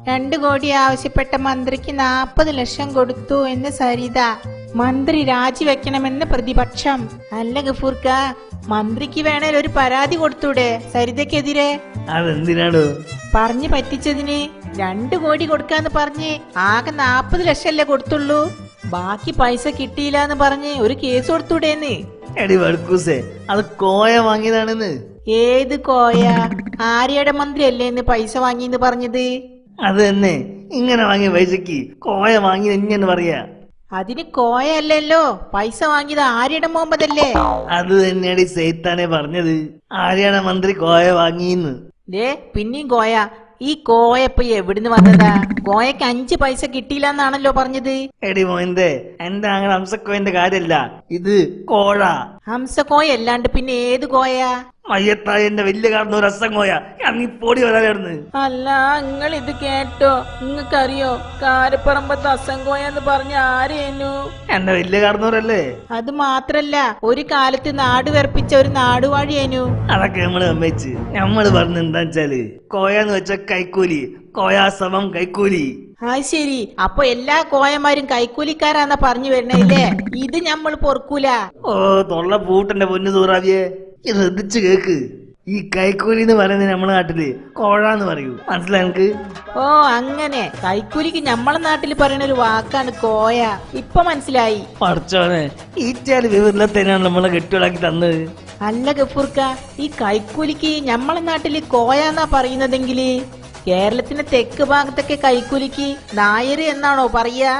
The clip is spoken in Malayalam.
2 കോടി ആവശ്യപ്പെട്ട മന്ത്രിക്ക് 40 ലക്ഷം കൊടുത്തു എന്ന് സരിത. മന്ത്രി രാജിവെക്കണമെന്ന് പ്രതിപക്ഷം. അല്ല ഗഫൂർക്ക, മന്ത്രിക്ക് വേണേൽ ഒരു പരാതി കൊടുത്തൂടെ സരിതക്കെതിരെ? അതെന്തിനാടോ? പറഞ്ഞു പറ്റിച്ചതിന് 2 കോടി കൊടുക്കാന്ന് പറഞ്ഞ് ആകെ 40 ലക്ഷല്ലേ കൊടുത്തുള്ളൂ. ബാക്കി പൈസ കിട്ടിയില്ല എന്ന് പറഞ്ഞ് ഒരു കേസ് കൊടുത്തൂടേന്ന്. എടി വടക്കൂസേ, അത് കോയ വാങ്ങിയതാണെന്ന്. ഏത് കോയ? ആര്യയുടെ മന്ത്രി അല്ലേ എന്ന് പൈസ വാങ്ങിന്ന് പറഞ്ഞത്? അത് തന്നെ, ഇങ്ങനെ വാങ്ങിയ പൈസക്ക് കോയ വാങ്ങി എങ്ങനെ പറയാ? അതിന് കോയ അല്ലല്ലോ, പൈസ വാങ്ങിയത് ആര്യയുടെ മുഹമ്മദല്ലേ. അത് തന്നെയാണ് സൈത്താനെ പറഞ്ഞത്, ആര്യാണ് മന്ത്രി കോയ വാങ്ങിന്ന്. പിന്നെയും കോയ. ഈ കോയ ഇപ്പൊ എവിടുന്ന് വന്നതാ? കോയക്ക് 5 പൈസ കിട്ടിയില്ല എന്നാണല്ലോ പറഞ്ഞത്. എടി മോന്റെ, എന്റെ അങ്ങനെ ഹംസക്കോയന്റെ കാര്യല്ല ഇത്, കോഴ. ഹംസക്കോയ അല്ലാണ്ട് പിന്നെ ഏത് കോയ? മയ്യത്തായ എന്റെ വലിയ കാരണം ഒരു രസം കോയ. നീ പൊടി വരാനായിരുന്നു. അല്ല, നിങ്ങൾ ഇത് കേട്ടോ? നിങ്ങൾക്കറിയോ കാരപ്പറമ്പത്ത് അസംകോയ എന്ന് പറഞ്ഞ ആരേനു? എന്റെ വലിയ കാരണവരല്ലേ. അത് മാത്രല്ല, ഒരു കാലത്ത് നാട് വെറുപ്പിച്ച ഒരു നാടുവാഴിയേനു. അതൊക്കെ നമ്മള് സമ്മതിച്ച്. നമ്മള് പറഞ്ഞ എന്താ വെച്ചാല്, കോയാന്ന് വെച്ച കൈക്കൂലി, കോയാ സമം കൈക്കൂലി. ശരി, അപ്പൊ എല്ലാ കോയമാരും കൈക്കൂലിക്കാരാന്നാ പറഞ്ഞു വരണല്ലേ? ഇത് നമ്മൾ പൊറുക്കൂല. ഓ തൊള്ള പൂട്ടന്റെ പൊന്നു സൂറാവിയെ, ശ്രദ്ധിച്ചു കേക്ക്. ഈ കൈക്കൂലി എന്ന് പറയുന്നത് നമ്മളെ നാട്ടില് കോഴാന്ന് പറയൂ, മനസ്സിലായി എനിക്ക്? ഓ അങ്ങനെ, കൈക്കൂലിക്ക് നമ്മളെ നാട്ടിൽ പറയുന്ന ഒരു വാക്കാണ് കോയ. ഇപ്പൊ മനസ്സിലായി. പഠിച്ചോനെ, ഈറ്റാല് വിവരത്തിനാണ് നമ്മളെ കെട്ടികളാക്കി തന്നത്. അല്ല ഗഫൂർക്ക, ഈ കൈക്കൂലിക്ക് നമ്മളെ നാട്ടില് കോയാന്നാ പറയുന്നതെങ്കില് കേരളത്തിന്റെ തെക്ക് ഭാഗത്തൊക്കെ കൈക്കൂലിക്ക് നായര് എന്നാണോ പറയാ?